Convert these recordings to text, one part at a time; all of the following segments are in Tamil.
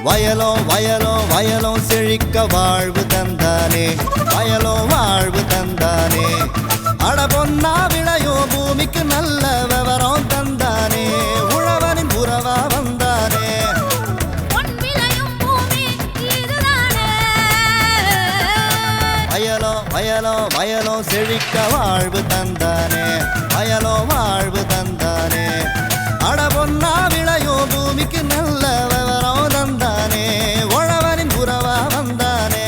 வயலோ வயலோ வயலோ செழிக்க வாழ்வு தந்தானே, வயலோ வாழ்வு தந்தானே. அட பொன்னா விளையோ பூமிக்கு நல்ல விவரம் தந்தானே, உழவனின் உறவா வந்தானே. வயலோ வயலோ வயலோ செழிக்க வாழ்வு தந்தானே, வயலோ வாழ்வு தந்தானே. அட பொன்னா விளையோ பூமிக்கு நல்ல விவரம் தந்தானே, உழவனின் உறவா வந்தானே.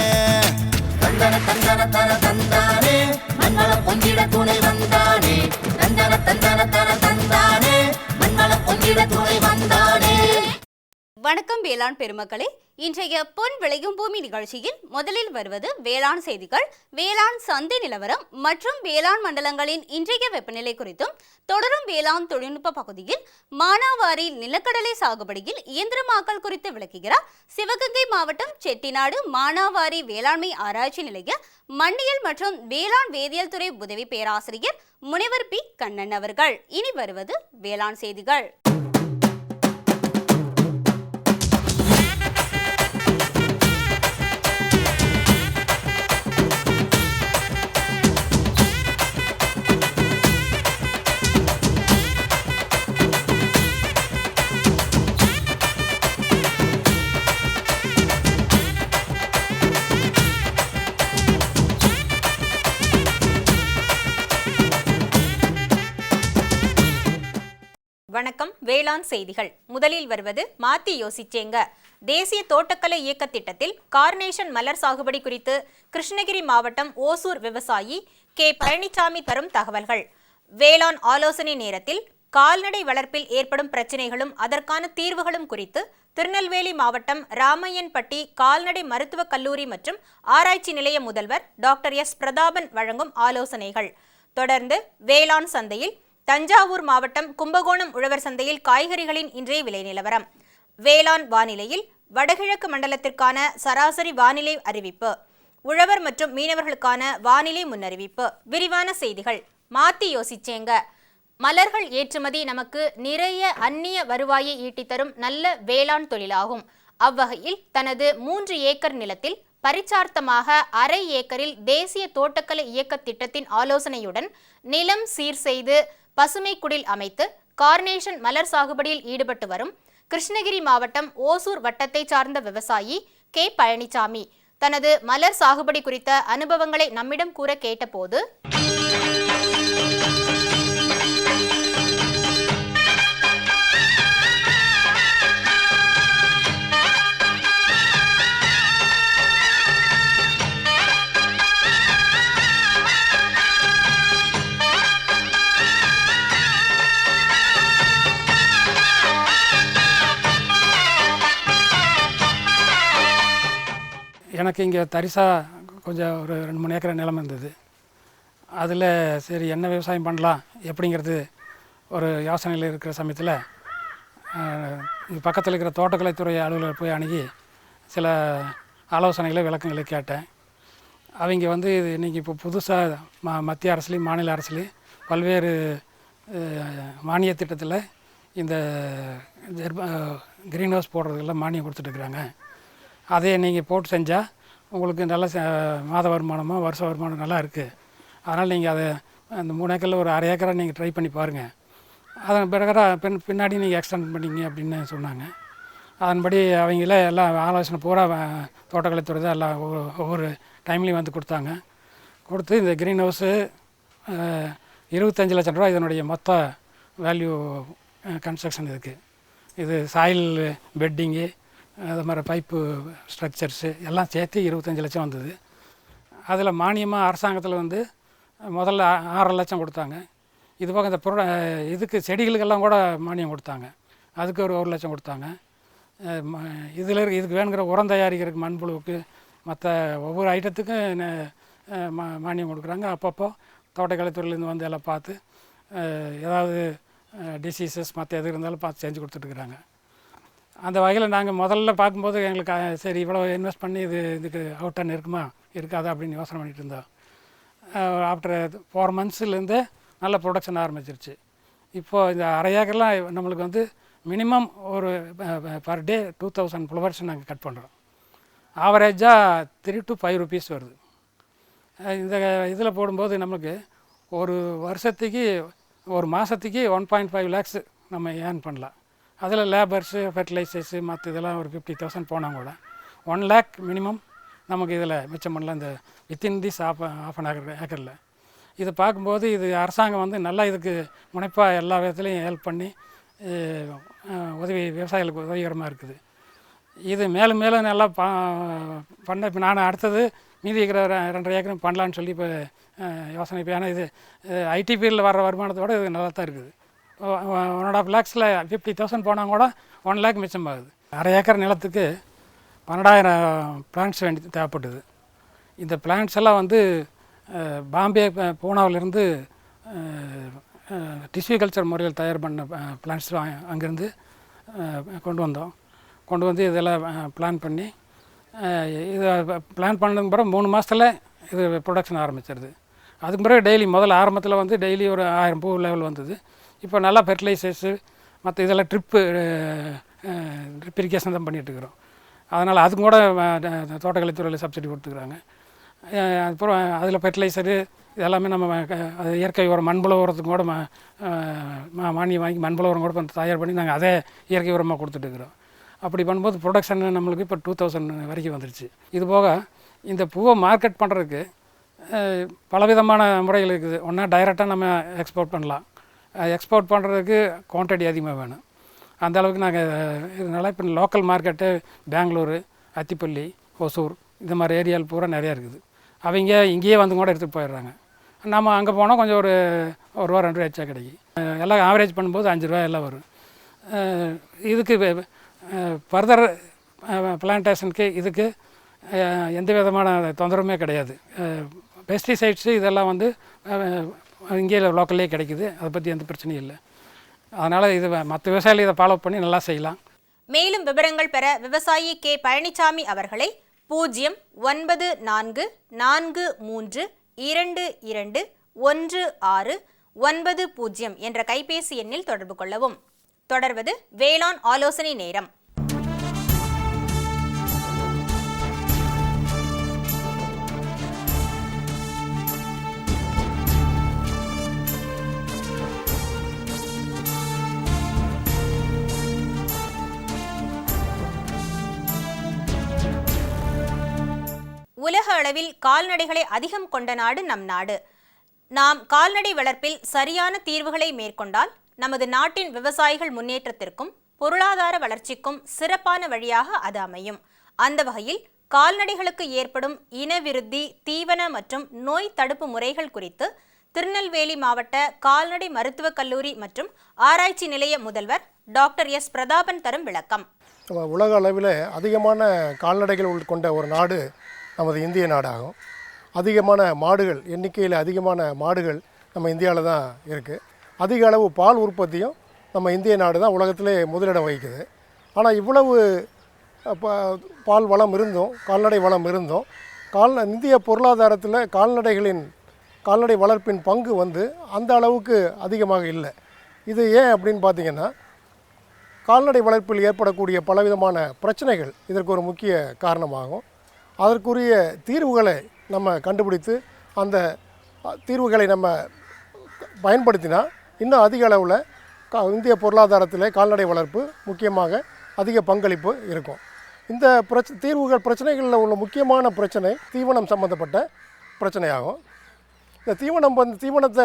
தந்தன தந்தன தன தந்தானே, மண்வள பொங்கிட துணை வந்தானே. தந்தன தந்தன தன தந்தானே, மண்வள பொங்கிட துணை வந்தானே. வணக்கம் வேளாண் பெருமக்களே, இன்றைய பொன் விளையும் பூமி நிகழ்ச்சியில் முதலில் வருவது வேளாண் செய்திகள், வேளாண் சந்தை நிலவரம் மற்றும் வேளாண் மண்டலங்களின் இன்றைய வெப்பநிலை குறித்தும், தொடரும் வேளாண் தொழில்நுட்ப பகுதியில் மானாவாரி நிலக்கடலை சாகுபடியில் இயந்திரமாக்கல் குறித்து விளக்குகிறார் சிவகங்கை மாவட்டம் செட்டிநாடு மானாவாரி வேளாண்மை ஆராய்ச்சி நிலைய மண்ணியல் மற்றும் வேளாண் வேதியியல் துறை உதவி பேராசிரியர் முனைவர் பி கண்ணன் அவர்கள். இனி வருவது வேளாண் செய்திகள். வணக்கம். வேளாண் செய்திகள். முதலில் வருவது மாத்தி யோசிச்சேங்க. தேசிய தோட்டக்கலை இயக்க திட்டத்தில் கார்னேஷன் மலர் சாகுபடி குறித்து கிருஷ்ணகிரி மாவட்டம் ஓசூர் விவசாயி கே பழனிசாமி தரும் தகவல்கள். வேளாண் ஆலோசனை நேரத்தில் கால்நடை வளர்ப்பில் ஏற்படும் பிரச்சினைகளும் அதற்கான தீர்வுகளும் குறித்து திருநெல்வேலி மாவட்டம் ராமையன்பட்டி கால்நடை மருத்துவக் கல்லூரி மற்றும் ஆராய்ச்சி நிலைய முதல்வர் டாக்டர் எஸ் பிரதாபன் வழங்கும் ஆலோசனைகள். தொடர்ந்து வேளாண் சந்தையில் தஞ்சாவூர் மாவட்டம் கும்பகோணம் உழவர் சந்தையில் காய்கறிகளின் இன்றைய விலை நிலவரம். வேளாண் வானிலையில் வடகிழக்கு மண்டலத்திற்கான சராசரி வானிலை அறிவிப்பு, உழவர் மற்றும் மீனவர்களுக்கான வானிலை முன்னறிவிப்பு. விரிவான செய்திகள். மாத்தி யோசிச்சேங்க. மலர்கள் ஏற்றுமதி நமக்கு நிறைய அந்நிய வருவாயை ஈட்டித்தரும் நல்ல வேளாண் தொழிலாகும். அவ்வகையில் தனது 3 ஏக்கர் நிலத்தில் பரிச்சார்த்தமாக அரை ஏக்கரில் தேசிய தோட்டக்கலை இயக்க திட்டத்தின் ஆலோசனையுடன் நிலம் சீர் செய்து பசுமை குடில் அமைத்து கார்னேஷன் மலர் சாகுபடியில் ஈடுபட்டு வரும் கிருஷ்ணகிரி மாவட்டம் ஓசூர் வட்டத்தை சார்ந்த விவசாயி கே பழனிசாமி தனது மலர் சாகுபடி குறித்த அனுபவங்களை நம்மிடம் கூற கேட்டபோது, எனக்கு இங்கே தரிசாக கொஞ்சம் ஒரு 2-3 ஏக்கர் நிலம் இருந்தது. அதில் சரி என்ன விவசாயம் பண்ணலாம் எப்படிங்கிறது ஒரு யோசனையில் இருக்கிற சமயத்தில் இது பக்கத்தில் இருக்கிற தோட்டக்கலைத்துறை அலுவலர் போய் அணுகி சில ஆலோசனைகளை விளக்கங்களை கேட்டேன். அவங்க வந்து இது இன்றைக்கி இப்போ புதுசாக மத்திய அரசுலேயும் மாநில அரசுலேயும் பல்வேறு மானிய திட்டத்தில் இந்த க்ரீன் ஹவுஸ் போடுறதுக்கெல்லாம் மானியம் கொடுத்துட்ருக்குறாங்க. அதே நீங்கள் போட்டு செஞ்சால் உங்களுக்கு நல்ல மாத வருமானமாக வருஷ வருமானம் நல்லா இருக்குது. அதனால் நீங்கள் அதை அந்த 3 ஏக்கரில் ஒரு அரை ஏக்கரை நீங்கள் ட்ரை பண்ணி பாருங்கள். அதன் பிறகு பின்னாடி நீங்கள் எக்ஸ்டெண்ட் பண்ணிங்க அப்படின்னு சொன்னாங்க. அதன்படி அவங்களே எல்லாம் ஆலோசனை பூரா தோட்டக்கலைத்துறை தான் எல்லாம் ஒவ்வொரு டைம்லேயும் வந்து கொடுத்தாங்க. கொடுத்து இந்த க்ரீன் ஹவுஸு 25 லட்சம் ரூபா இதனுடைய மொத்த வேல்யூ கன்ஸ்ட்ரக்ஷன் இருக்குது. இது சாயில் பெட்டிங்கு அது மாதிரி பைப்பு ஸ்ட்ரக்சர்ஸு எல்லாம் சேர்த்து 25 லட்சம் வந்தது. அதில் மானியமாக அரசாங்கத்தில் வந்து முதல்ல 6 லட்சம் கொடுத்தாங்க. இது போக இந்த இதுக்கு செடிகளுக்கெல்லாம் கூட மானியம் கொடுத்தாங்க. அதுக்கு ஒரு 1 லட்சம் கொடுத்தாங்க. இதுக்கு வேணுங்கிற உரம் தயாரிக்கிறதுக்கு மண்புழுவுக்கு மற்ற ஒவ்வொரு ஐட்டத்துக்கும் மானியம் கொடுக்குறாங்க. அப்பப்போ தோட்டக்கலைத்துறையிலேருந்து வந்து எல்லாம் பார்த்து ஏதாவது டிசீசஸ் மற்ற எது இருந்தாலும் பார்த்து செஞ்சு கொடுத்துட்ருக்குறாங்க. அந்த வகையில் நாங்கள் முதல்ல பார்க்கும்போது எங்களுக்கு சரி இவ்வளோ இன்வெஸ்ட் பண்ணி இதுக்கு அவுட் டர்ன் இருக்குமா இருக்காதா அப்படின்னு யோசனை பண்ணிகிட்டு இருந்தோம். ஆஃப்டர் 4 மந்த்ஸ்லேருந்து நல்ல ப்ரொடக்ஷன் ஆரம்பிச்சிருச்சு. இப்போது இந்த அரை ஏக்கர்லாம் நம்மளுக்கு வந்து மினிமம் ஒரு பர் டே 2000 ஃப்ளவர்ஸ் நாங்கள் கட் பண்ணுறோம். ஆவரேஜாக 3 to 5 rupees வருது. இந்த இதில் போடும்போது நமக்கு ஒரு வருஷத்துக்கு ஒரு மாதத்துக்கு 1.5 lakhs நம்ம ஏர்ன் பண்ணலாம். அதில் லேபர்ஸு ஃபெர்டிலைசர்ஸு மற்ற இதெல்லாம் ஒரு 50,000 போனால் கூட 1 lakh மினிமம் நமக்கு இதில் மிச்சம் பண்ணலாம். இந்த வித்தின் திஸ் ஆஃப் அன் ஏக்கரில் இதை பார்க்கும்போது இது அரசாங்கம் வந்து நல்லா இதுக்கு முனைப்பாக எல்லா விதத்துலையும் ஹெல்ப் பண்ணி விவசாயிகளுக்கு உதவிகரமாக இருக்குது. இது மேலும் மேலும் நல்லா பண்ண இப்போ நான் அடுத்தது மீதி இருக்கிற 2.5 ஏக்கரும் பண்ணலான்னு சொல்லி இப்போ யோசனை. இப்போ ஏன்னா இது ஐடி ஃபீல்டில் வர்ற வருமானத்தோடு இது நல்லா தான் இருக்குது. 1.5 lakhs 50,000 போனால் கூட 1 lakh மிச்சமாகுது. 1/2 ஏக்கர் நிலத்துக்கு 12,000 பிளான்ட்ஸ் தேவைப்பட்டுது. இந்த பிளான்ட்ஸ் எல்லாம் வந்து பாம்பே பூனாவிலிருந்து டிஷ்யூ கல்ச்சர் முறையில் தயார் பண்ண பிளான்ட்ஸ் அங்கேருந்து கொண்டு வந்து இதெல்லாம் பிளான் பண்ணி இதை பிளான் பண்ணதுக்கு பிறகு 3 மாதத்தில் இது ப்ரொடக்ஷன் ஆரம்பிச்சிருது. அதுக்கு பிறகு டெய்லி முதல்ல ஆரம்பத்தில் வந்து டெய்லி ஒரு 1000 பூ லெவல் வந்தது. இப்போ நல்லா ஃபெர்டிலைசர்ஸு மற்ற இதெல்லாம் ட்ரிப் இரிகேஷன் தான் பண்ணிகிட்ருக்குறோம். அதனால் அதுக்கு கூட தோட்டக்கலைத்துறையில் சப்சிடி கொடுத்துக்கிறாங்க. அப்புறம் அதில் ஃபெர்டிலைசரு இதெல்லாமே நம்ம அது இயற்கை உரம் மண்புல உரத்துக்கு கூட மானியம் வாங்கி மண்புல உரம் கூட தயார் பண்ணி நாங்கள் அதே இயற்கை உரமாக கொடுத்துட்டுருக்குறோம். அப்படி பண்ணும்போது ப்ரொடக்ஷன் நம்மளுக்கு இப்போ 2000 வரைக்கும் வந்துடுச்சு. இது போக இந்த பூவை மார்க்கெட் பண்ணுறதுக்கு பலவிதமான முறைகள் இருக்குது. ஒன்றா டைரெக்டாக நம்ம எக்ஸ்போர்ட் பண்ணலாம். எக்ஸ்போர்ட் பண்ணுறதுக்கு குவான்டிட்டி அதிகமாக வேணும். அந்த அளவுக்கு நாங்கள் இதனால் இப்போ லோக்கல் மார்க்கெட்டு பெங்களூரு, அத்திப்பள்ளி, ஒசூர் இந்த மாதிரி ஏரியாவில் பூரா நிறையா இருக்குது. அவங்க இங்கேயே வந்து கூட எடுத்துகிட்டு போயிடுறாங்க. நம்ம அங்கே போனால் கொஞ்சம் ஒரு ரூபா 2 ரூபா எச்சா கிடைக்கும். எல்லாம் ஆவரேஜ் பண்ணும்போது 5 ரூபா எல்லாம் வரும். இதுக்கு ஃபர்தர் பிளான்டேஷனுக்கு இதுக்கு எந்த விதமான தொந்தரவுமே கிடையாது. பெஸ்டிசைட்ஸு இதெல்லாம் வந்து இங்கே லோக்கல்லே கிடைக்குது. அதை பற்றி எந்த பிரச்சனையும் இல்லை. அதனால் இது மற்ற விவசாயிகள் இதை ஃபாலோ பண்ணி நல்லா செய்யலாம். மேலும் விவரங்கள் பெற விவசாயி கே பழனிசாமி அவர்களை 09443221690 என்ற கைபேசி எண்ணில் தொடர்பு கொள்ளவும். தொடர்வது வேளாண் ஆலோசனை நேரம். உலக அளவில் கால்நடைகளை அதிகம் கொண்ட நாடு நம் நாடு. நாம் கால்நடை வளர்ப்பில் சரியான தீர்வுகளை மேற்கொண்டால் நமது நாட்டின் விவசாயிகள் முன்னேற்றத்திற்கும் பொருளாதார வளர்ச்சிக்கும் சிறப்பான வழியாக அது அமையும். அந்த வகையில் கால்நடைகளுக்கு ஏற்படும் இனவிருத்தி, தீவன மற்றும் நோய் தடுப்பு முறைகள் குறித்து திருநெல்வேலி மாவட்ட கால்நடை மருத்துவக் கல்லூரி மற்றும் ஆராய்ச்சி நிலைய முதல்வர் டாக்டர் எஸ் பிரதாபன் தரும் விளக்கம். உலக அளவில் அதிகமான கால்நடைகள் கொண்ட ஒரு நாடு நமது இந்திய நாடாகும். அதிகமான மாடுகள், எண்ணிக்கையில் அதிகமான மாடுகள் நம்ம இந்தியாவில் தான் இருக்குது. அதிக அளவு பால் உற்பத்தியும் நம்ம இந்திய நாடு தான் உலகத்திலே முதலிடம் வகிக்குது. ஆனால் இவ்வளவு பால் வளம் இருந்தும், கால்நடை வளம் இருந்தும், இந்திய பொருளாதாரத்தில் கால்நடை வளர்ப்பின் பங்கு வந்து அந்த அளவுக்கு அதிகமாக இல்லை. இது ஏன் அப்படின்னு பார்த்திங்கன்னா, கால்நடை வளர்ப்பில் ஏற்படக்கூடிய பலவிதமான பிரச்சனைகள் இதற்கு ஒரு முக்கிய காரணமாகும். அதற்குரிய தீர்வுகளை நம்ம கண்டுபிடித்து அந்த தீர்வுகளை நம்ம பயன்படுத்தினா இன்னும் அதிக அளவில் இந்திய பொருளாதாரத்தில் கால்நடை வளர்ப்பு முக்கியமாக அதிக பங்களிப்பு இருக்கும். இந்த பிரச்சனைகளில் உள்ள முக்கியமான பிரச்சனை தீவனம் சம்மந்தப்பட்ட பிரச்சனையாகும். இந்த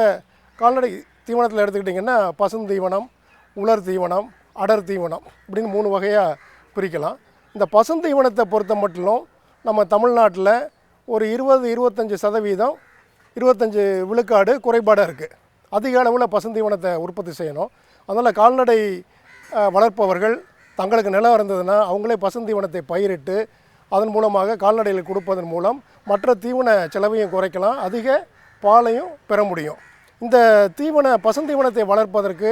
கால்நடை தீவனத்தில் எடுத்துக்கிட்டிங்கன்னா பசுந்தீவனம், உலர் தீவனம், அடர் தீவனம் இப்படின்னு 3 வகையாக பிரிக்கலாம். இந்த பசுந்தீவனத்தை பொறுத்த மட்டும் நம்ம தமிழ்நாட்டில் ஒரு 20-25% 25 விழுக்காடு குறைபாடாக இருக்குது. அதிக அளவில் பசுந்தீவனத்தை உற்பத்தி செய்யணும். அதனால் கால்நடை வளர்ப்பவர்கள் தங்களுக்கு நிலம் இருந்ததுன்னா அவங்களே பசுந்தீவனத்தை பயிரிட்டு அதன் மூலமாக கால்நடைகளுக்கு கொடுப்பதன் மூலம் மற்ற தீவன செலவையும் குறைக்கலாம், அதிக பாலையும் பெற முடியும். இந்த பசுந்தீவனத்தை வளர்ப்பதற்கு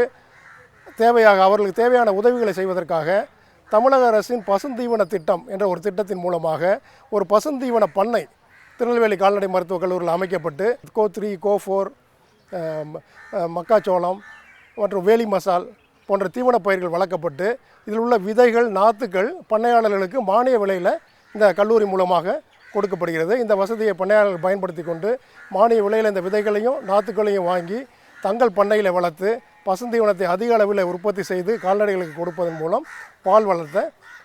அவர்களுக்கு தேவையான உதவிகளை செய்வதற்காக தமிழக அரசின் பசுந்தீவன திட்டம் என்ற ஒரு திட்டத்தின் மூலமாக ஒரு பசுந்தீவன பண்ணை திருநெல்வேலி கால்நடை மருத்துவக் கல்லூரியில் அமைக்கப்பட்டு கோ 3, கோ 4, மக்காச்சோளம் மற்றும் வேலி மசால் போன்ற தீவன பயிர்கள் வளர்க்கப்பட்டு இதில் உள்ள விதைகள் நாற்றுக்கள் பண்ணையாளர்களுக்கு மானிய விலையில் இந்த கல்லூரி மூலமாக கொடுக்கப்படுகிறது. இந்த வசதியை பண்ணையாளர்கள் பயன்படுத்தி கொண்டு மானிய விலையில் இந்த விதைகளையும் நாற்றுக்களையும் வாங்கி தங்கள் பண்ணையில் வளர்த்து பசுந்தீவனத்தை அதிக அளவில் உற்பத்தி செய்து கால்நடைகளுக்கு கொடுப்பதன் மூலம் பால் வளத்தை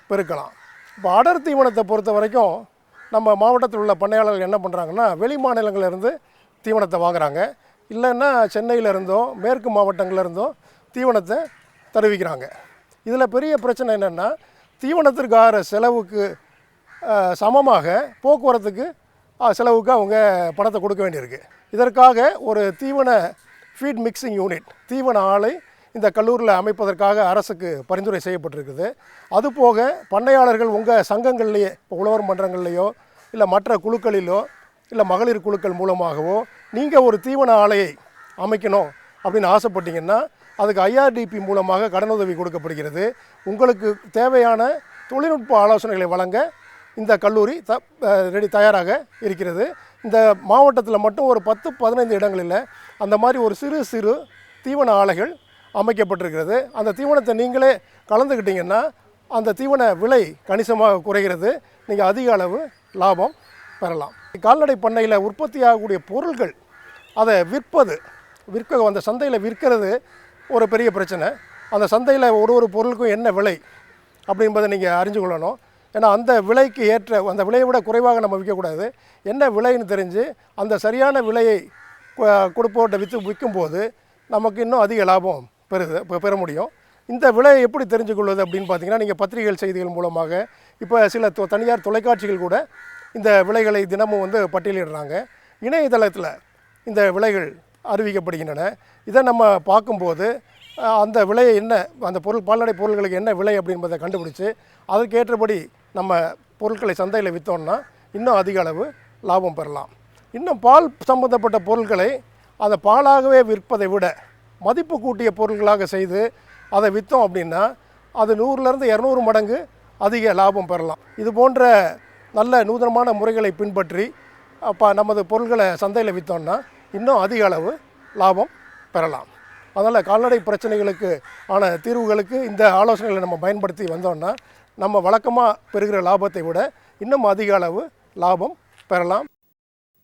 பெருக்கலாம். இப்போ அடர் தீவனத்தை பொறுத்த வரைக்கும் நம்ம மாவட்டத்தில் உள்ள பண்ணையாளர்கள் என்ன பண்ணுறாங்கன்னா வெளி மாநிலங்களிலிருந்து தீவனத்தை வாங்குகிறாங்க, இல்லைன்னா சென்னையிலேருந்தோ மேற்கு மாவட்டங்கள்லேருந்தோ தீவனத்தை தருவிக்கிறாங்க. இதில் பெரிய பிரச்சனை என்னென்னா தீவனத்திற்கு ஆகிற செலவுக்கு சமமாக போக்குவரத்துக்கு செலவுக்கு அவங்க பணத்தை கொடுக்க வேண்டியிருக்கு. இதற்காக ஒரு தீவன ஃபீட் மிக்சிங் யூனிட் தீவன ஆலை இந்த கல்லூரியில் அமைப்பதற்காக அரசுக்கு பரிந்துரை செய்யப்பட்டிருக்குது. அதுபோக பண்ணையாளர்கள் உங்கள் சங்கங்கள்லேயே இப்போ உழவர் மன்றங்கள்லேயோ இல்லை மற்ற குழுக்களிலோ இல்லை மகளிர் குழுக்கள் மூலமாகவோ நீங்கள் ஒரு தீவன ஆலையை அமைக்கணும் அப்படின்னு ஆசைப்பட்டீங்கன்னா அதுக்கு ஐஆர்டிபி மூலமாக கடனுதவி கொடுக்கப்படுகிறது. உங்களுக்கு தேவையான தொழில்நுட்ப ஆலோசனைகளை வழங்க இந்த கல்லூரி தயாராக இருக்கிறது. இந்த மாவட்டத்தில் மட்டும் ஒரு 10-15 இடங்களில் அந்த மாதிரி ஒரு சிறு தீவன ஆலைகள் அமைக்கப்பட்டிருக்கிறது. அந்த தீவனத்தை நீங்களே கலந்துக்கிட்டிங்கன்னா அந்த தீவன விலை கணிசமாக குறைகிறது, நீங்கள் அதிக அளவு லாபம் பெறலாம். கால்நடை பண்ணையில் உற்பத்தியாகக்கூடிய பொருட்கள் அதை அந்த சந்தையில் விற்கிறது ஒரு பெரிய பிரச்சனை. அந்த சந்தையில் ஒரு பொருளுக்கும் என்ன விலை அப்படின்பதை நீங்கள் அறிஞ்சு கொள்ளணும். ஏன்னா அந்த விலைக்கு ஏற்ற அந்த விலையை விட குறைவாக நம்ம விற்கக்கூடாது. என்ன விலைன்னு தெரிஞ்சு அந்த சரியான விலையை கொடுப்போட்ட விற்கும்போது நமக்கு இன்னும் அதிக லாபம் பெற முடியும். இந்த விலையை எப்படி தெரிஞ்சு கொள்வது அப்படின்னு பார்த்தீங்கன்னா நீங்கள் பத்திரிகைகள் செய்திகள் மூலமாக இப்போ சில தனியார் தொலைக்காட்சிகள் கூட இந்த விலைகளை தினமும் பட்டியலிடுறாங்க. இணையதளத்தில் இந்த விலைகள் அறிவிக்கப்படுகின்றன. இதை நம்ம பார்க்கும்போது அந்த விலையை என்ன அந்த கால்நடை பொருட்களுக்கு என்ன விலை அப்படின்றதை கண்டுபிடிச்சு அதற்கேற்றபடி நம்ம பொருட்களை சந்தையில் விற்றோம்னா இன்னும் அதிக அளவு லாபம் பெறலாம். இன்னும் பால் சம்பந்தப்பட்ட பொருட்களை அந்த பாலாகவே விற்பதை விட மதிப்பு கூட்டிய பொருட்களாக செய்து அதை விற்றோம் அப்படின்னா அது 100லேருந்து 200 மடங்கு அதிக லாபம் பெறலாம். இது போன்ற நல்ல நூதனமான முறைகளை பின்பற்றி நமது பொருட்களை சந்தையில் விற்றோம்னா இன்னும் அதிக அளவு லாபம் பெறலாம். அதனால் கால்நடை பிரச்சனைகளுக்கு ஆன தீர்வுகளுக்கு இந்த ஆலோசனைகளை நம்ம பயன்படுத்தி வந்தோம்னா நம்ம வழக்கமாக பெறுகிற லாபத்தை விட இன்னும் அதிக அளவு லாபம் பெறலாம்.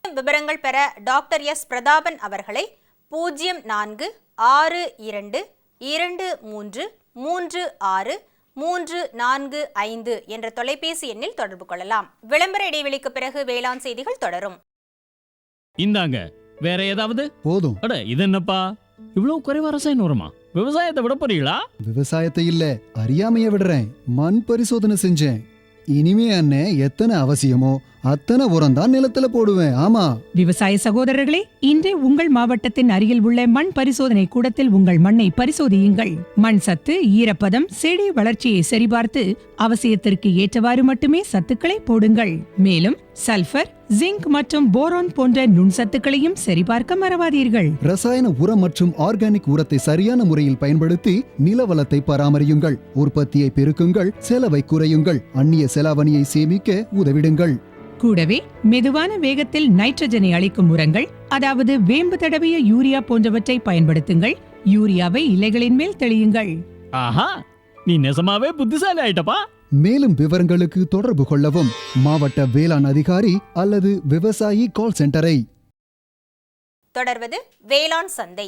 விவரங்கள் பெற டாக்டர் எஸ் பிரதாபன் அவர்களை 0422233635 என்ற தொலைபேசி எண்ணில் தொடர்பு கொள்ளலாம். விளம்பர இடைவெளிக்கு பிறகு வேளாண் செய்திகள் தொடரும். இந்தாங்க வேற ஏதாவது போதும். அட இது என்னப்பா இவ்வளவு குறைவா ரசாயன உரமா? விவசாயத்தை விட போறீங்களா? விவசாயத்தை இல்ல அறியாமைய விடுறேன். மண் பரிசோதனை செஞ்சேன். இனிமே அண்ணே எத்தனை அவசியமோ அத்தனை உரம் தான் நிலத்துல போடுவேன். ஆமா விவசாய சகோதரர்களே, இன்றே உங்கள் மாவட்டத்தின் அருகில் உள்ள மண் பரிசோதனை கூடத்தில் உங்கள் மண்ணை பரிசோதியுங்கள். மண் சத்து, ஈரப்பதம், செடி வளர்ச்சியை சரிபார்த்து அவசியத்திற்கு ஏற்றவாறு மட்டுமே சத்துக்களை போடுங்கள். மேலும் சல்பர், ஜிங்க் மற்றும் போரான் போன்ற நுண்சத்துக்களையும் சரிபார்க்க மறவாதீர்கள். ரசாயன உரம் மற்றும் ஆர்கானிக் உரத்தை சரியான முறையில் பயன்படுத்தி நிலவளத்தை பராமரியுங்கள். உற்பத்தியை பெருக்குங்கள், செலவை குறையுங்கள், அந்நிய செலாவணியை சேமிக்க உதவிடுங்கள். கூடவே மெதுவான வேகத்தில் நைட்ரஜனை அளிக்கும் உரங்கள், அதாவது வேம்பு தடவிய யூரியா போன்றவற்றை பயன்படுத்துங்கள். யூரியாவை இலைகளின் மேல் தெளியுங்கள். ஆஹா, நீ நெசமாவே புத்திசாலி ஆயிட்டப்பா. மேலும் விவரங்களுக்கு தொடர்பு கொள்ளவும் மாவட்ட வேளாண் அதிகாரி அல்லது விவசாயி கால் சென்டரை. தொடர்வது வேளாண் சந்தை.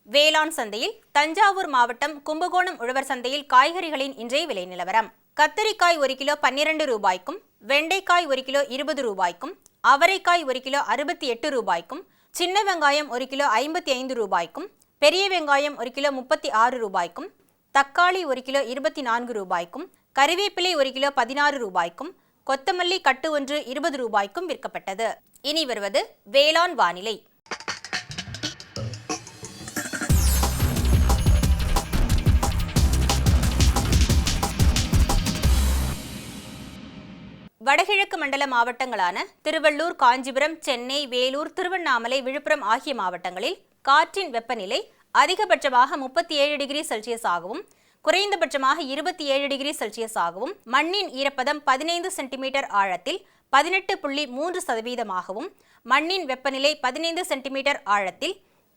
வேளாண் சந்தையில் தஞ்சாவூர் மாவட்டம் கும்பகோணம் உழவர் சந்தையில் காய்கறிகளின் இன்றைய விலை நிலவரம். கத்தரிக்காய் 1 கிலோ 12 ரூபாய்க்கும், வெண்டைக்காய் 1 கிலோ 20 ரூபாய்க்கும், அவரைக்காய் 1 கிலோ 68 ரூபாய்க்கும், சின்ன வெங்காயம் 1 கிலோ 55 ரூபாய்க்கும், பெரிய வெங்காயம் 1 கிலோ 36 ரூபாய்க்கும், தக்காளி 1 கிலோ 24 ரூபாய்க்கும், கறிவேப்பிலை 1 கிலோ 16 ரூபாய்க்கும், கொத்தமல்லி கட்டு ஒன்று 20 ரூபாய்க்கும் விற்கப்பட்டது. இனி வருவது வேளாண் வானிலை. வடகிழக்கு மண்டல மாவட்டங்களான திருவள்ளூர், காஞ்சிபுரம், சென்னை, வேலூர், திருவண்ணாமலை, விழுப்புரம் ஆகிய மாவட்டங்களில் காற்றின் வெப்பநிலை அதிகபட்சமாக 37 டிகிரி செல்சியஸ் ஆகவும் குறைந்தபட்சமாக 27 டிகிரி செல்சியஸ் ஆகவும், மண்ணின் ஈரப்பதம் 15 சென்டிமீட்டர் ஆழத்தில் 18.3% மண்ணின் வெப்பநிலை 15 சென்டிமீட்டர் ஆழத்தில்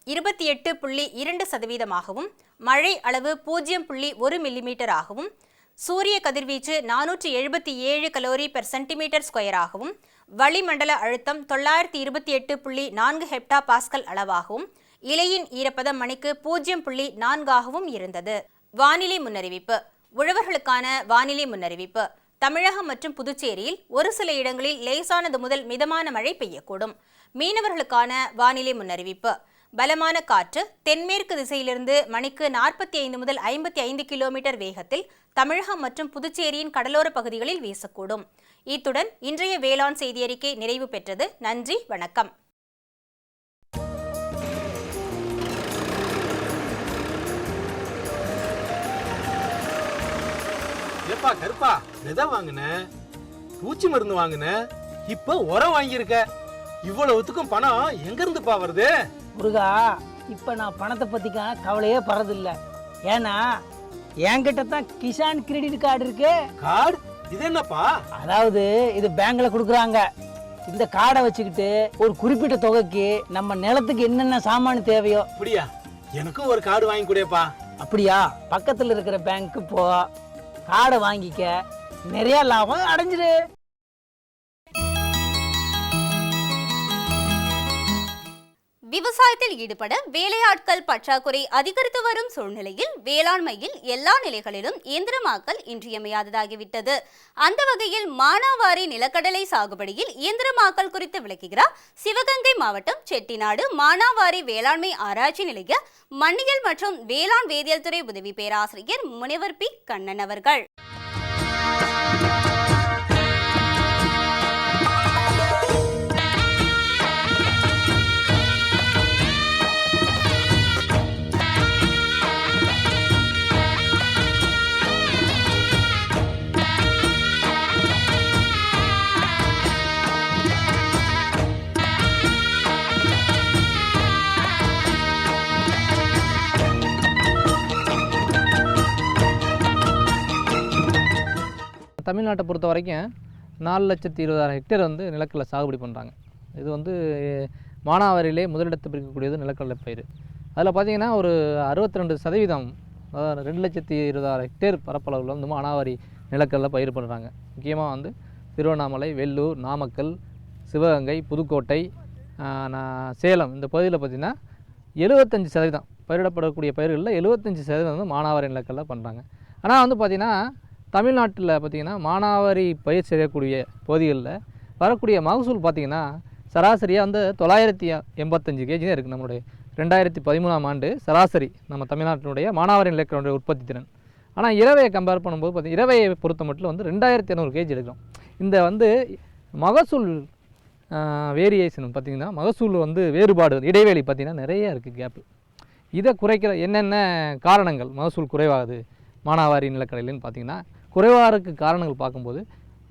28.2%, மழை அளவு 0.1 மில்லிமீட்டராகவும், சூரிய கதிர்வீச்சு 477 கலோரி பெர் சென்டிமீட்டர் ஸ்கொயராகவும், வளிமண்டல அழுத்தம் 928.4 ஹெப்டா பாஸ்கல் அளவாகவும், இலையின் ஈரப்பதம் மணிக்கு 0.4 இருந்தது. வானிலை முன்னறிவிப்பு. உழவர்களுக்கான வானிலை முன்னறிவிப்பு. தமிழகம் மற்றும் புதுச்சேரியில் ஒரு சில இடங்களில் லேசானது முதல் மிதமான மழை பெய்யக்கூடும். மீனவர்களுக்கான வானிலை முன்னறிவிப்பு. பலமான காற்று தென்மேற்கு திசையிலிருந்து மணிக்கு 45 முதல் 55 கிலோமீட்டர் வேகத்தில் தமிழகம் மற்றும் புதுச்சேரியின் கடலோர பகுதிகளில் வீசக்கூடும். இத்துடன் இன்றைய வேளாண் செய்தியறிக்கை நிறைவு பெற்றது. நன்றி, வணக்கம். ஏப்பா கருப்பா, விதை வாங்கின, பூச்சி மருந்து வாங்கின, இப்ப உரம் வாங்கியிருக்க. இவ்வளவுத்துக்கும் பணம் எங்க இருந்துப்பா வருது? முருகா, இப்ப நான் பணத்தை பத்திக்க கவலையே படுறதில்ல. ஏன்னா என்கிட்ட தான் கிசான் கிரெடிட் கார்டு இருக்கு. கார்டு? இது என்னப்பா? அதாவது இது பேங்க்ல கொடுக்குறாங்க. இந்த கார்டை வச்சுக்கிட்டு ஒரு குறிப்பிட்ட தொகைக்கு நம்ம நிலத்துக்கு என்னென்ன சாமான் தேவையோ. அப்படியா? எனக்கும் ஒரு கார்டு வாங்கி கொடுப்பா. அப்படியா? பக்கத்துல இருக்கிற பேங்க்கு போ, கார்டை வாங்கிக்க, நிறைய லாபம் அடைஞ்சிரு. விவசாயத்தில் ஈடுபட வேலையாட்கள் பற்றாக்குறை அதிகரித்து வரும் சூழ்நிலையில் வேளாண்மையில் எல்லா நிலைகளிலும் இயந்திரமாக்கல் இன்றியமையாததாகிவிட்டது. அந்த வகையில் மானாவாரி நிலக்கடலை சாகுபடியில் இயந்திரமாக்கல் குறித்து விளக்குகிறார் சிவகங்கை மாவட்டம் செட்டிநாடு மானாவாரி வேளாண்மை ஆராய்ச்சி நிலைய மண்ணியல் மற்றும் வேளாண் வேதியியல் துறை உதவி பேராசிரியர் முனைவர் பி. கண்ணன் அவர்கள். தமிழ்நாட்டை பொறுத்த வரைக்கும் 4,20,000 ஹெக்டேர் வந்து நிலக்கடலை சாகுபடி பண்ணுறாங்க. இது வந்து மானாவாரியிலே முதலிடத்தை பிரிக்கக்கூடியது நிலக்கடலை பயிர். அதில் பார்த்திங்கன்னா ஒரு 62%, அதாவது 2,20,000 ஹெக்டேர் பரப்பளவில் வந்து மானாவாரி நிலக்கடலை பயிர் பண்ணுறாங்க. முக்கியமாக வந்து திருவண்ணாமலை, வெள்ளூர், நாமக்கல், சிவகங்கை, புதுக்கோட்டை, சேலம் இந்த பகுதியில் பார்த்திங்கன்னா 75% பயிரிடப்படக்கூடிய பயிர்களில் 75% வந்து மானாவாரி நிலக்கடலை பண்ணுறாங்க. ஆனால் வந்து பார்த்திங்கன்னா தமிழ்நாட்டில் பார்த்திங்கன்னா மானாவாரி பயிர் செய்யக்கூடிய பகுதிகளில் வரக்கூடிய மகசூல் பார்த்திங்கன்னா சராசரியாக வந்து 985 கேஜி தான் இருக்குது. நம்மளுடைய 2013ஆம் ஆண்டு சராசரி நம்ம தமிழ்நாட்டினுடைய மானாவாரி நிலக்கடலை உற்பத்தி திறன். ஆனால் இரவையை கம்பேர் பண்ணும்போது பார்த்திங்கன்னா இரவையை பொறுத்த மட்டும் வந்து 2200 கேஜி எடுக்கிறோம். இந்த வந்து மகசூல் வேரியேஷன் பார்த்திங்கன்னா மகசூல் வந்து வேறுபாடு இடைவெளி பார்த்திங்கன்னா நிறைய இருக்குது, கேப்பு. இதை குறைக்கிற என்னென்ன காரணங்கள் மகசூல் குறைவாகுது மானாவாரி நிலக்கடலைன்னு பார்த்திங்கன்னா குறைவாருக்கு காரணங்கள் பார்க்கும்போது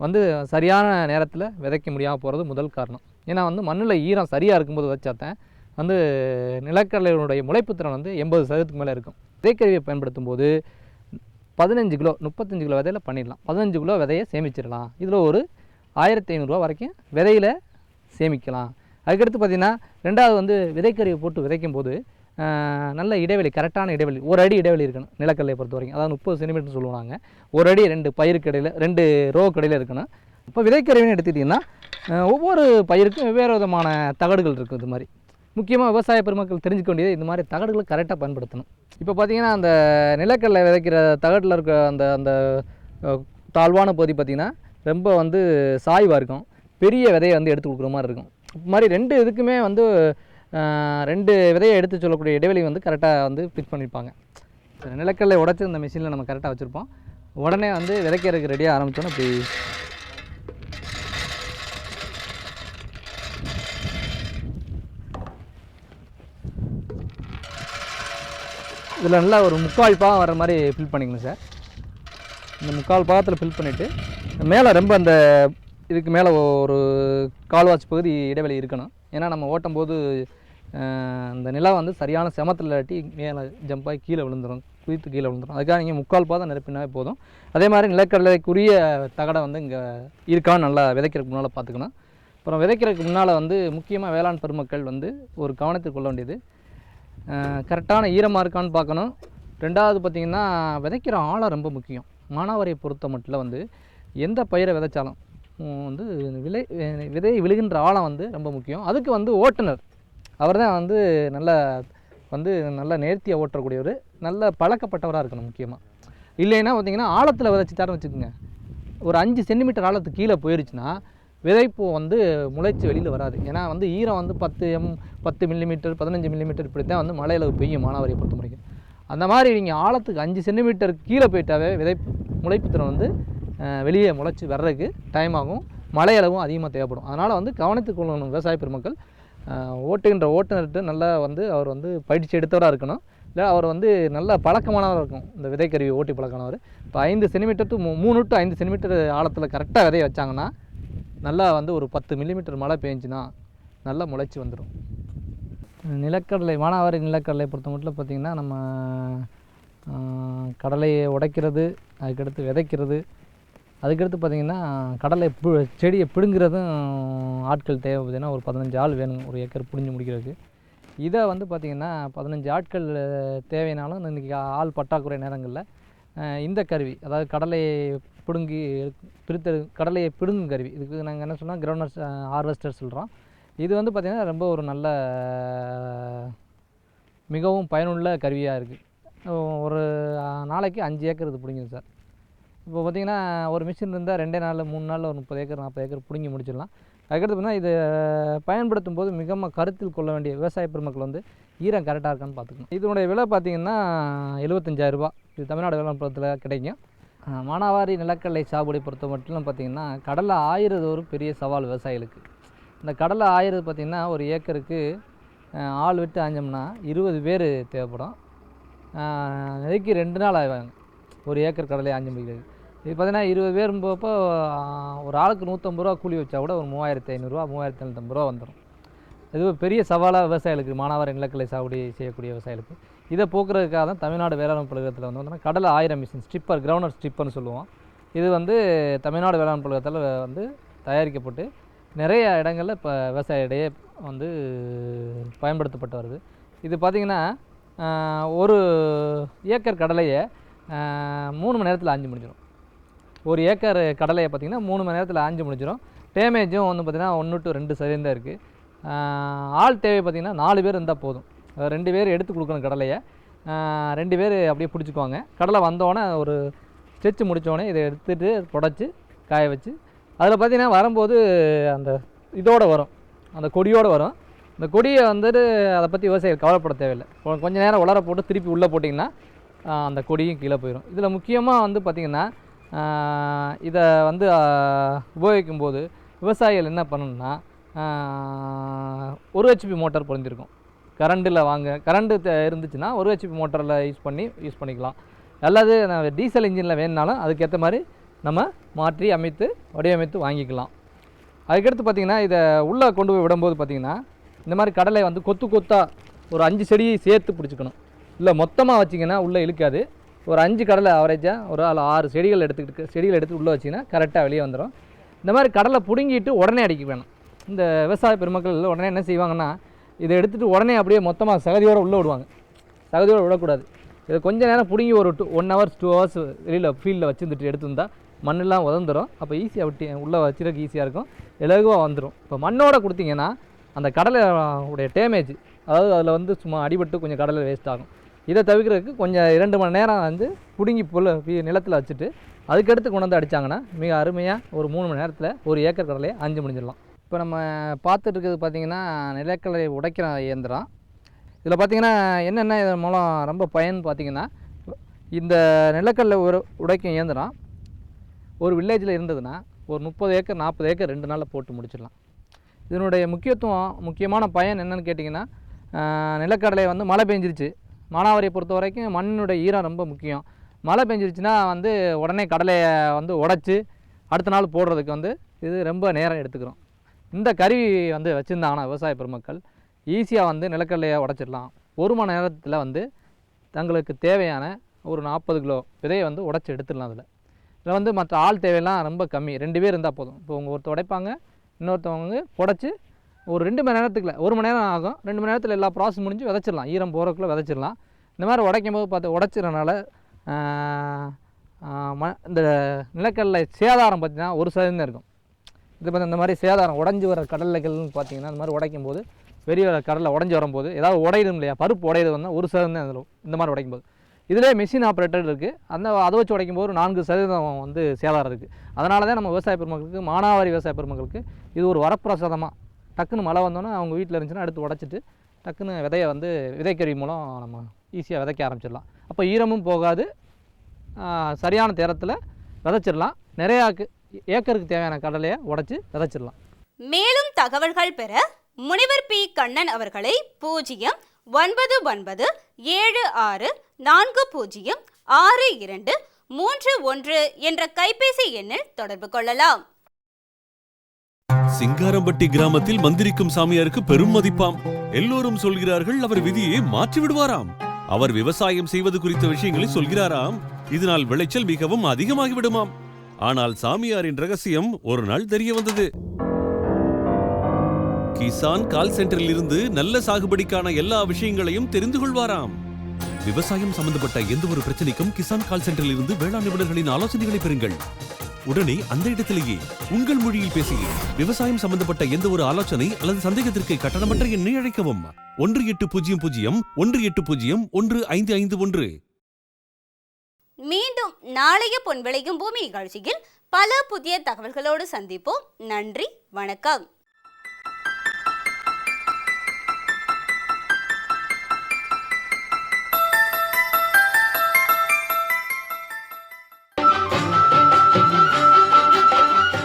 வந்து சரியான நேரத்தில் விதைக்க முடியாமல் போகிறது முதல் காரணம். ஏன்னா வந்து மண்ணில் ஈரம் சரியாக இருக்கும்போது விதைச்சாத்தான் வந்து நிலக்கடலையுடைய முளைப்புத்திறன் வந்து 80% மேலே இருக்கும். விதைக்கருவியை பயன்படுத்தும் போது 15 கிலோ 35 கிலோ விதையில் பண்ணிடலாம். 15 கிலோ விதையை சேமிச்சிடலாம். இதில் ஒரு 1500 ரூபா வரைக்கும் விதையில் சேமிக்கலாம். அதுக்கடுத்து பார்த்திங்கன்னா ரெண்டாவது வந்து விதைக்கருவியை போட்டு விதைக்கும் போது நல்ல இடைவெளி, கரெக்டான இடைவெளி, ஒரு அடி இடைவெளி இருக்கணும் நிலக்கடலையை பொறுத்த வரைக்கும். அதாவது 30 சென்டிமீட்டர் சொல்லுவாங்க. ஒரு அடி 2 பயிருக்கு இடையில் 2 ரோ கடையில் இருக்கணும். இப்போ விதைக்கருவின்னு எடுத்துக்கிட்டிங்கன்னா ஒவ்வொரு பயிருக்கும் வெவ்வேறு விதமான தகடுகள் இருக்குது. இது மாதிரி முக்கியமாக விவசாய பெருமக்கள் தெரிஞ்சுக்க வேண்டியது இந்த மாதிரி தகடுகளை கரெக்டாக பயன்படுத்தணும். இப்போ பார்த்திங்கன்னா அந்த நிலக்கடலை விதைக்கிற தகட்டில் இருக்க அந்த அந்த தாழ்வான பகுதி பார்த்திங்கன்னா ரொம்ப வந்து சாய்வாக இருக்கும். பெரிய விதையை வந்து எடுத்து கொடுக்குற மாதிரி இருக்கும். இது மாதிரி 2 இதுக்குமே வந்து 2 விதையை எடுத்து சொல்லக்கூடிய இடைவெளி வந்து கரெக்டாக வந்து ஃபிட் பண்ணியிருப்பாங்க. நிலக்கடலை உடச்சி இந்த மிஷினில் நம்ம கரெக்டாக வச்சுருப்போம். உடனே வந்து விதைக்கிறதுக்கு ரெடியாக ஆரம்பித்தோன்னா இப்படி இதில் நல்லா ஒரு 3/4 பாகம் வர மாதிரி ஃபில் பண்ணிக்கணும் சார். இந்த 3/4 பாகத்தில் ஃபில் பண்ணிவிட்டு மேலே ரொம்ப அந்த இதுக்கு மேலே ஒரு கால்வாசி பகுதி இடைவெளி இருக்கணும். ஏன்னா நம்ம ஓட்டும் போது அந்த நிலம் வந்து சரியான செமத்தில் இல்லாட்டி மேலே ஜம்பாகி கீழே விழுந்துடும், குதித்து கீழே விழுந்துடும். அதுக்காக நீங்கள் 3/4 பாதம் நிரப்பினாவே போதும். அதே மாதிரி நிலக்கடலைக்குரிய தகடை வந்து இங்கே இருக்கான்னு நல்லா விதைக்கிறதுக்கு முன்னால் பார்த்துக்கணும். அப்புறம் விதைக்கிறதுக்கு முன்னால் வந்து முக்கியமாக வேளாண் பெருமக்கள் வந்து ஒரு கவனத்துக்கு கொள்ள வேண்டியது, கரெக்டான ஈரமாக இருக்கான்னு பார்க்கணும். ரெண்டாவது பார்த்திங்கன்னா விதைக்கிற ஆழம் ரொம்ப முக்கியம். மானாவாரியை பொறுத்த மட்டும் வந்து எந்த பயிரை விதைச்சாலும் வந்து விதை விழுகின்ற ஆழம் வந்து ரொம்ப முக்கியம். அதுக்கு வந்து ஓட்டுநர் அவர் தான் வந்து நல்ல நேர்த்தியாக ஓட்டக்கூடியவர், நல்ல பழக்கப்பட்டவராக இருக்கணும் முக்கியமாக. இல்லைன்னா பார்த்திங்கன்னா ஆழத்தில் விதைச்சிட்டாருன்னு வச்சுக்கோங்க, ஒரு 5 சென்டிமீட்டர் ஆழத்துக்கு கீழே போயிடுச்சுன்னா விதைப்பு வந்து முளைச்சி வெளியில் வராது. ஏன்னா வந்து ஈரம் வந்து 10 மில்லிமீட்டர் 15 மில்லிமீட்டர் இப்படி தான் வந்து மழை அளவு பெய்யும் மானாவாரியை பொறுத்த முடியும். அந்த மாதிரி நீங்கள் ஆழத்துக்கு 5 சென்டிமீட்டர் கீழே போயிட்டாவே முளைப்பு திறன் வந்து வெளியே முளைச்சி வர்றதுக்கு டைம் ஆகும், மழை அளவும் அதிகமாக தேவைப்படும். அதனால் வந்து கவனித்துக் கொள்ளணும் விவசாய பெருமக்கள். ஓட்டுகின்ற ஓட்டுநர்கிட்ட நல்லா வந்து அவர் வந்து பயிற்சி எடுத்தவராக இருக்கணும், இல்லை அவர் வந்து நல்ல பழக்கமானவராக இருக்கும். இந்த விதைக்கருவி ஓட்டி பழக்கமானவர். இப்போ 5 சென்டிமீட்டர் டு 3 to 5 சென்டிமீட்டர் ஆழத்தில் கரெக்டாக விதையை வச்சாங்கன்னா நல்லா வந்து ஒரு 10 மில்லிமீட்டர் மழை பெஞ்சுன்னா நல்லா முளைச்சி வந்துடும். நிலக்கடலை மானாவாரி நிலக்கடலை பொறுத்த மட்டும் பார்த்திங்கன்னா நம்ம கடலையை உடைக்கிறது, அதுக்கடுத்து விதைக்கிறது, அதுக்கடுத்து பார்த்திங்கன்னா கடலை செடியை பிடுங்கிறதும் ஆட்கள் தேவை. பார்த்திங்கன்னா ஒரு 15 ஆள் வேணும் ஒரு ஏக்கர் பிடுங்கி முடிக்கிறதுக்கு. இதை வந்து பார்த்திங்கன்னா 15 ஆட்கள் தேவைனாலும் இன்றைக்கி ஆள் பற்றாக்குறை நேரங்களில் இந்த கருவி, அதாவது கடலையை பிடுங்கி கடலையை பிடுங்கும் கருவி, இதுக்கு நாங்கள் என்ன சொன்னால் கிரவுண்டர்ஸ் ஹார்வெஸ்டர் சொல்கிறோம். இது வந்து பார்த்திங்கன்னா ரொம்ப ஒரு நல்ல மிகவும் பயனுள்ள கருவியாக இருக்குது. ஒரு நாளைக்கு 5 ஏக்கர் இது பிடிங்குது சார். இப்போ பார்த்திங்கன்னா ஒரு மிஷின் இருந்தால் 2 நாள் 3 நாளில் ஒரு 30 ஏக்கர் 40 ஏக்கர் பிடுங்கி முடிச்சிடலாம். அதுக்கடுத்து பார்த்தீங்கன்னா இதை பயன்படுத்தும் போது மிகவும் கருத்தில் கொள்ள வேண்டிய விவசாய பெருமக்கள் வந்து ஈரம் கரெக்டாக இருக்கான்னு பார்த்துக்கணும். இதனுடைய விலை பார்த்திங்கன்னா 75,000 ரூபா. இது தமிழ்நாடு வேளாண் பருவத்தில் கிடைக்கும். மானாவாரி நிலக்கடலை சாகுபடி பொறுத்த மட்டும் பார்த்திங்கன்னா கடலை ஆயிறது ஒரு பெரிய சவால் விவசாயிகளுக்கு. இந்த கடலை ஆயிறது பார்த்திங்கன்னா ஒரு ஏக்கருக்கு ஆள் விட்டு ஆஞ்சோம்னா 20 பேர் தேவைப்படும். நெருக்கி 2 நாள் ஆவாங்க ஒரு ஏக்கர் கடலை ஆஞ்சு முடிக்கிறது. இது பார்த்திங்கன்னா 20 பேரும்போப்போ ஒரு ஆளுக்கு 150 ரூபா கூலி வச்சா கூட ஒரு 3,500 ரூபா 3,750 ரூபா வந்துடும். இது ஒரு பெரிய சவாலாக விவசாயிகளுக்கு, மானாவாரி நிலக்கடலை சாகுபடி செய்யக்கூடிய விவசாயிகளுக்கு. இதை போக்குறதுக்காக தான் தமிழ்நாடு வேளாண் பல்கலைக்கழகத்தில் வந்து கடலை 1000 மிஷின் ஸ்ட்ரிப்பர், கிரவுண்டர் ஸ்ட்ரிப்பர்னு சொல்லுவோம். இது வந்து தமிழ்நாடு வேளாண் பல்கலைக்கழகத்தில் வந்து தயாரிக்கப்பட்டு நிறைய இடங்களில் இப்போ விவசாயிடையே வந்து பயன்படுத்தப்பட்டு வருது. இது பார்த்திங்கன்னா ஒரு ஏக்கர் கடலையை 3 மணி நேரத்தில் ஆஞ்சு முடிஞ்சிடும். ஒரு ஏக்கர் கடலையை பார்த்திங்கன்னா 3 மணி நேரத்தில் ஆஞ்சு முடிஞ்சிடும். டேமேஜும் வந்து பார்த்திங்கன்னா 1 to 2% தான் இருக்குது. ஆள் தேவை பார்த்திங்கன்னா 4 பேர் இருந்தால் போதும். 2 பேர் எடுத்து கொடுக்கணும் கடலையை, 2 பேர் அப்படியே பிடிச்சிக்குவாங்க. கடலை வந்தோடனே ஒரு ஸ்டெச் முடித்தோடனே இதை எடுத்துகிட்டு புடைச்சி காய வச்சு அதில் பார்த்திங்கன்னா வரும்போது அந்த இதோடு வரும், அந்த கொடியோடு வரும். இந்த கொடியை வந்துட்டு அதை பற்றி விவசாயிகள் கவலைப்பட தேவையில்லை. கொஞ்சம் நேரம் உலர போட்டு திருப்பி உள்ளே போட்டிங்கன்னா அந்த கொடியும் கீழே போயிடும். இதில் முக்கியமாக வந்து பார்த்திங்கன்னா இதை வந்து உபயோகிக்கும் போது விவசாயிகள் என்ன பண்ணணும்னா 1 HP மோட்டார் பொருந்திருக்கும். கரண்ட்டு இருந்துச்சுன்னா 1 HP மோட்டரில் யூஸ் பண்ணிக்கலாம். அல்லது டீசல் இன்ஜினில் வேணுனாலும் அதுக்கேற்ற மாதிரி நம்ம மாற்றி அமைத்து வடிவமைத்து வாங்கிக்கலாம். அதுக்கடுத்து பார்த்திங்கன்னா இதை உள்ளே கொண்டு போய் விடும்போது பார்த்திங்கன்னா இந்த மாதிரி கடலை வந்து கொத்தாக ஒரு 5 செடியை சேர்த்து பிடிச்சிக்கணும். இல்லை மொத்தமாக வச்சிங்கன்னா உள்ளே இழுக்காது. ஒரு 5 கடலை ஆவரேஜாக ஒரு 6 செடிகள் எடுத்து உள்ளே வச்சிங்கன்னா கரெக்டாக வெளியே வந்துடும். இந்த மாதிரி கடலை பிடுங்கிட்டு உடனே அடிக்க வேணும். இந்த விவசாய பெருமக்கள் உடனே என்ன செய்வாங்கன்னா இதை எடுத்துகிட்டு உடனே அப்படியே மொத்தமாக சகதியோடு உள்ளே விடுவாங்க. சகதியோடு விடக்கூடாது. இதை கொஞ்சம் நேரம் பிடுங்கி ஒரு 1 hour 2 hours வெளியில் ஃபீல்டில் வச்சுருந்துட்டு எடுத்துருந்தால் மண்ணெல்லாம் உதந்துடும். அப்போ ஈஸியாக விட்டு உள்ளே வச்சுருக்கு ஈஸியாக இருக்கும், இலகுவாக வந்துடும். இப்போ மண்ணோட கொடுத்தீங்கன்னா அந்த கடலை உடைய டேமேஜ், அதாவது அதில் வந்து சும்மா அடிபட்டு கொஞ்சம் கடலை வேஸ்ட் ஆகும். இதை தவிர்க்கிறதுக்கு கொஞ்சம் 2 மணி நேரம் வந்து பிடுங்கி நிலத்தில் வச்சுட்டு அதுக்கடுத்து கொண்டு வந்து அடித்தாங்கன்னா மிக அருமையாக ஒரு 3 மணி நேரத்தில் ஒரு ஏக்கர் கடலையை ஆஞ்சு முடிஞ்சிடலாம். இப்போ நம்ம பார்த்துட்டு இருக்கிறது பார்த்திங்கன்னா நிலக்கடலை உடைக்கிற இயந்திரம். இதில் பார்த்திங்கன்னா என்னென்ன இதன் மூலம் ரொம்ப பயன் பார்த்திங்கன்னா, இந்த நிலக்கடலை உடைக்கும் இயந்திரம் ஒரு வில்லேஜில் இருந்ததுன்னா ஒரு 30 ஏக்கர் 40 ஏக்கர் 2 நாளில் போட்டு முடிச்சிடலாம். இதனுடைய முக்கியமான பயன் என்னென்னு கேட்டிங்கன்னா, நிலக்கடலை வந்து மழை பெஞ்சிருச்சு, மானாவாரியை பொறுத்த வரைக்கும் மண்ணினுடைய ஈரம் ரொம்ப முக்கியம். மழை பெஞ்சிருச்சுன்னா வந்து உடனே கடலையை வந்து உடைச்சி அடுத்த நாள் போடுறதுக்கு வந்து இது ரொம்ப நேரம் எடுத்துக்கிறோம். இந்த கருவி வந்து வச்சுருந்தாங்கன்னா விவசாய பெருமக்கள் ஈஸியாக வந்து நிலக்கடலையை உடைச்சிடலாம். 1 மணி நேரத்தில் வந்து தங்களுக்கு தேவையான ஒரு 40 கிலோ விதையை வந்து உடைச்சி எடுத்துடலாம். இதில் வந்து மற்ற ஆள் தேவையெல்லாம் ரொம்ப கம்மி, 2 பேர் இருந்தால் போதும். இப்போ ஒருத்தர் உடைப்பாங்க, இன்னொருத்தவங்க புடைச்சி ஒரு 2 மணி நேரத்துக்குள்ள 1 மணி நேரம் ஆகும். 2 மணி நேரத்தில் எல்லா ப்ராசஸ் முடிஞ்சு விதைச்சிடலாம். ஈரம் போகிறக்குள்ளே விதைச்சிடலாம். இந்த மாதிரி உடைக்கும் போது பார்த்து உடைச்சிறனால இந்த நிலக்கடலை சேதாரம் பார்த்திங்கன்னா 1% தான் இருக்கும். இது பார்த்து இந்த மாதிரி சேதாரம் உடஞ்சி வர கடலைகள்னு பார்த்திங்கன்னா இந்த மாதிரி உடைக்கும் போது பெரிய கடலை உடஞ்சி வரும்போது ஏதாவது உடையிடும் இல்லையா, பருப்பு உடையிறது வந்தால் 1% தான் அதில் இந்த மாதிரி உடைக்கும் போது. இதிலே மிஷின் ஆப்ரேட்டர் இருக்குது. அதை வச்சு உடைக்கும் போது 4% வந்து சேதாரம் இருக்குது. அதனால தான் நம்ம விவசாய பெருமக்களுக்கு, மானாவாரி விவசாய பெருமக்களுக்கு இது ஒரு வரப்பிரசாதமாக டக்குன்னு மழை வந்தோன்னா அவங்க வீட்டில் இருந்துச்சுன்னா எடுத்து உடைச்சிட்டு டக்குன்னு விதையை வந்து விதைக்கருவி மூலம் நம்ம ஈஸியாக விதைக்க ஆரம்பிச்சிடலாம். அப்போ ஈரமும் போகாது, சரியான தேரத்தில் விதைச்சிடலாம். நிறையா ஏக்கருக்கு தேவையான கடலையை உடைச்சி விதைச்சிடலாம். மேலும் தகவல்கள் பெற முனைவர் பி கண்ணன் அவர்களை 0996406231 என்ற கைபேசி எண்ணில் தொடர்பு கொள்ளலாம். சிங்காரம்பட்டி கிராமத்தில் மந்திரிக்கும் சாமியாருக்கு பெரும் மதிப்பாம். எல்லோரும் சொல்கிறார்கள் அவர் விதியை மாற்றி விடுவாராம். அவர் விவசாயம் செய்வது குறித்த விஷயங்களை சொல்கிறாராம். இதனால் விளைச்சல் மிகவும் அதிகமாகிவிடுமாம். ஆனால் சாமியாரின் ரகசியம் ஒரு நாள் தெரிய வந்தது. கிசான் கால் சென்டரில் இருந்து நல்ல சாகுபடிக்கான எல்லா விஷயங்களையும் தெரிந்து கொள்வாராம். விவசாயம் சம்பந்தப்பட்ட எந்த ஒரு பிரச்சனைக்கும் கிசான் கால் சென்டரில் இருந்து வேளாண் நிபுணர்களின் ஆலோசனைகளை பெறுங்கள். உடனே அந்த இடத்திலேயே உங்கள் மொழியில் பேசுங்க. விவசாயம் சம்பந்தப்பட்ட எந்த ஒரு ஆலோசனை அல்லது சந்தேகத்திற்கு கட்டணமற்ற எண்ணை அழைக்கவும். 1800-150-1551. மீண்டும் நாளைய பொன் விளையும் பூமி நிகழ்ச்சியில் பல புதிய தகவல்களோடு சந்திப்போம். நன்றி, வணக்கம்.